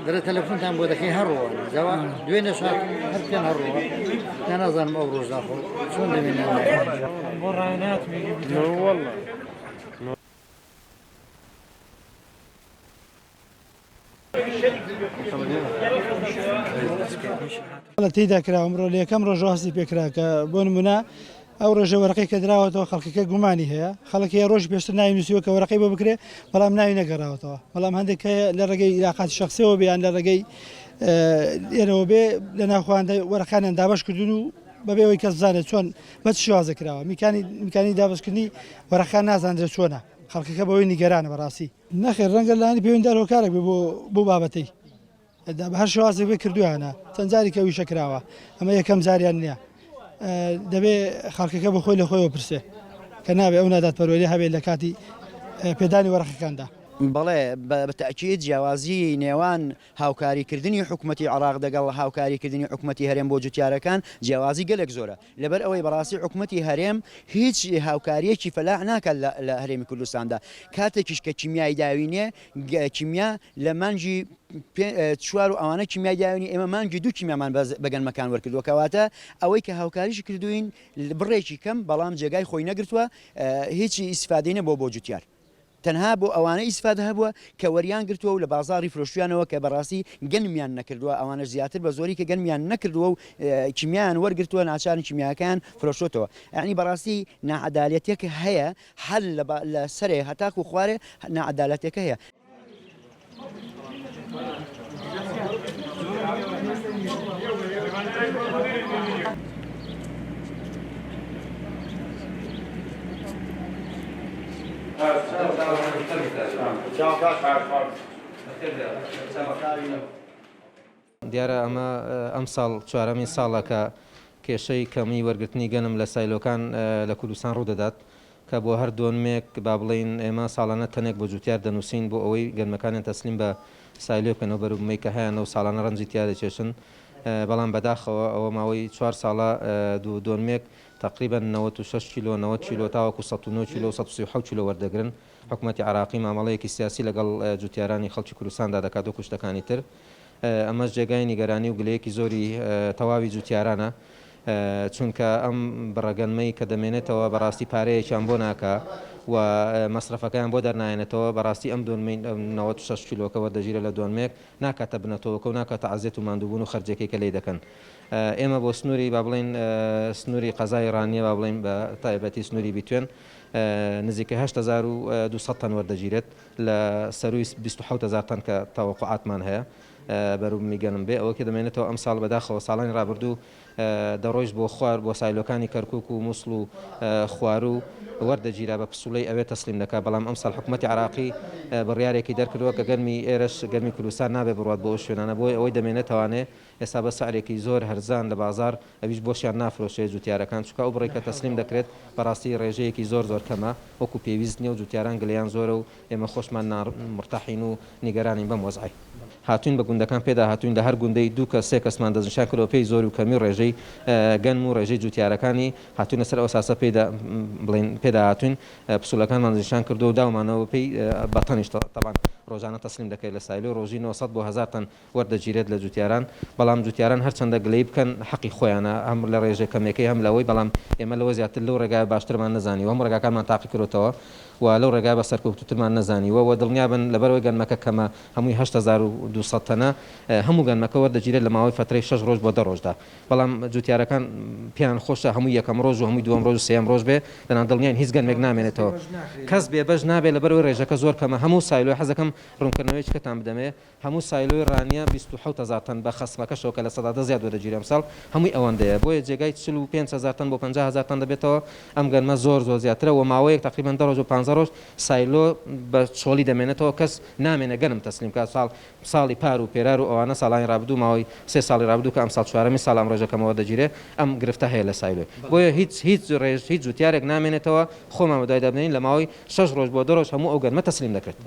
درە تەلەفۆنتان بۆ دەکەی هەڕەوە جاوا دوێنێ ساعت هەر پێیان هەڕەوە نازانم ئەو ڕۆژ داخۆ چۆن دەمێنێ بۆ ڕاهێناتمێکی والله تێدا کرا ئەمڕۆ لە یەکەم ڕۆژ هەستی پێکرا کە بۆ نمونە ئەو ڕێژە وەرەقەی کە دراوەتەوە خەڵکەکە گومانی هەیە خەڵکی ڕۆژ پێشتر ناوی نووسیوە کە وەرەقەی بۆ بکرێ بەڵام ناوی نەگەڕاوەتەوە بەڵام هەندێک لە ڕێگەی علاقاتی شخصیەوە بیان لە ڕێگەی ئێرەوە بێ لە ناوخواندە وەرەقانیان دابەش کردوون و بەبێەوەی کەس بزانێت چۆن بە چ شێوازە کراوە میکانی دابشکردنی وەرەقان نازانرێت چۆنە خەڵکەکە بەوەی نیگەرانە بەڕاستی نەخێر ڕەنگە لانی پەیوەنددار هۆکارێک بۆ بابەتەی هەر شێوازێک بێ کردویانە چەند جاری کە ویشە کراوە ئەمە یەکەم جاریان نییە دەبێ خەڵکەکە بە خۆی لە خۆیەوە پرسێ کە نابێ ئەو نادات پەروەری هەبێت لە کاتی پێدانی وەرەقەکاندا بەڵێ بەتەکید جیاوازی نێوان هاوکاریکردنی حکوومەتی عراق دەگەڵ هاوکاریکردنی حکوومەتی هەرێم بۆ جوتیارەکان جیاوازی گەلێک زۆرە لەبەر ئەوەی بەڕاستی حکوومەتی هەرێم هیچ هاوکاریەکی فەلاح ناکات لە هەرێمی کوردستاندا کاتێکیش کە کیمیای داوینێ کیمیا لە مانجی چوار و ئەوانە کیمیای داوینی ئێمە مانگی دوو کیمیامان بەگەنمەکان وەرکردووە کەواتە ئەوەی کە هاوکاریش کردوین بڕێکی کەم بەڵام جێگای خۆی نەگرتووە هیچی ئیسفادەی نەبووە بۆ جوتیار تەنها بۆ ئەوانە ئیسفادە هەبووە کە وەریان گرتووە و لە بازاری فرۆشتیانەوە کە بەڕاستی گەنمیان نەکردووە ئەوانە زیاتر بە زۆری کە گەنمیان نەکردووە و کیمیان وەرگرتووە ناچارن کیمیاکان فرۆشتەوە یعنی بەڕاستی ناعەدالەتێک هەیە هەل لە سەرێ هەتاکو و خوارێ ناعەدالەتێکە هەیە دیارە ئەمە ئەم ساڵ چوارەمین ساڵە کە کێشەی کەمی وەرگرتنی گەنم لە سایلۆکان لە کوردستان ڕوودەدات کە بۆ هەر دۆنمێک با بڵین ئێمە ساڵانە تەنێک بۆ جوتیار دەنووسین بۆ ئەوەی گەنمەکانیان تەسلیم بە سایلۆ بکەنەوە بەروبمەی کە هەیە و ساڵانە ڕەنجی تیا دەچێشن بەڵام بەداخەوە ئەوە ماوەی 4 ساڵە دۆنمێک تقریبا 96 کیلۆ 90 کیلۆ تاوەکو 109 کیلۆ 137 کیلۆ وەردەگرن حکوومەتی عراقی مامەڵەیەکی سیاسی لەگەڵ جوتیارانی خەڵکی کوردستاندا دەکات و کوشتەکانی تر ئەمەش جێگای نیگەرانی و گلەیەکی زۆری تەواوی جوتیارانە چونکە ئەم بڕەگەنمەی کە دەمێنێتەوە بەڕاستی پارەیەکیان بۆ ناکە و مەصرفەکەیان بۆ دەرنایەنێتەوە بەڕاستی ئەم دۆنمەی 96 کیلۆکەوە دەژیرە لە دۆنمێک ناکاتە بنەتەوەکە و ناکاتە عەزیەت و ماندووبوون و خەرجێکی کە لێ دەکەن ئێمە بۆ سنووری با بڵین سنووری قەزای ڕانیە با بڵین بە تایبەتی سنووری بیتوێن نزیکە 8200 تەن وەردەگیرێت لە سەروی 27000 تەن کە تەوەقعاتمان هەیە بەروبمی گەنم بێ ئەوە کە دەمێنێتەوە ئەم ساڵ بەداخەوە ساڵانی ڕابردوو دەڕۆیش بۆ خوار بۆ سایلۆکانی کەرکووک و مووسڵ و خوار و وەردەگیرا بە پسوولەی ئەوێ تەسلیم دەکات بەڵام ئەم ساڵ حکوومەتی عراقی بڕیارێکی دەرکردووە کە گەرمی ئێرەش گەرمی کوردستان نابێ بڕات بۆ شوێنانە بۆی ئەوەی دەمێنێتوانێ ئێستا بە سعرێکی زۆر هەرزان لە بازار ئەویش بۆشیان نافرۆشێ جوتیارەکان چونکە ئەو بڕێکە تەسلیم دەکرێت بەڕاستی ڕێژەیەکی زۆر کەمە وەکو پێویست نییە و جوتیاران گلیان زۆرە و ئێمە خۆشمان مرتاحین و نیگەرانی بەم وەزعی هاتوین بە گوندەکان پێدا هاتوین لە هەر گوندەی دوو کە سێ کەسمان دەستنیشان کردەوە پێی زۆر و کەمی ڕێژەی گەنم و ڕێژەی جوتیارەکانی هاتوونە سەر ئەو ساسە پێدا هاتوین پسوولەکانمان دەستنیشان کردو و داومانەوە پێی بەتەنیش تەبان ڕۆژانە تەسلیم دەکەیت لە سایلۆ ڕۆژی 900 بۆ 1000 تەن وەردەگیرێت لە جوتیاران بەڵام جوتیاران هەرچەندە گلەی بکەن حەقی خۆیانە هەم لە ڕێژەی کەمەکەی هەم لەوەی بەڵام ئێمە لەوە زیاتر لەو ڕێگای باشترمان نەزانی و هەموو ڕێگاکانمان تاقی کردوتەوە و لەو ڕێگای بە سەرکەوتووترمان نەزانیوە و دڵنیابن لەبەرەوەی گەنمەکە کەمە هەمووی 8200 تەنە هەموو گەنمەکە وەردەگیرێت لە ماوەی فترەی 6 ڕۆژ بۆ 10 ڕۆژدا بەڵام جوتیارەکان پیان خۆشە هەمووی یەکەم ڕۆژ و هەمووی دووەم ڕۆژ و سێم ڕۆژ بێ لەناو دڵنیان هیچ گەنمێک نامێنێتەوە کەس بێبەش نابێت لەبەرەوەی ڕێژەکە زۆر کەمە هەموو سایلۆی حەزەکەم ڕوونکردنەوەی کەتان بدەمێ هەموو سایلۆی ڕانیە 27000 تەن بە خەسمەکەشەوە کە لە سەدا زیاد وەردەگیرێ ئەمساڵ هەمووی ئەوەندەیە بۆیە جێگای 45000 تەن بۆ 50000 تەن دەبێتەوە ئەم گەنمە زۆر زیاترە و ماوەیەک تقریبا 10 ڕۆژ و 15 ڕۆژ سایلۆ بە چۆلی دەمێنێتەوە کەس نامێنە گەنم تەسلیم کات ساڵی پار و پێرار و ئەوانە ساڵانی ڕابردوو ماوەی 3 ساڵی ڕابردوو کە ئەم ساڵ چوارەمی ساڵ ئەم ڕێژەکەمەوە دەگیرێ ئەم گرفتە هەیە لە سایلۆ بۆیە هیچ جوتیارێک نامێنێتەوە خۆمان بەدوای دەبنین لە ماوەی 6 ڕۆژ بۆ 2 ڕۆژ هەموو ئەو گەنمە تەسلیم دەکرێت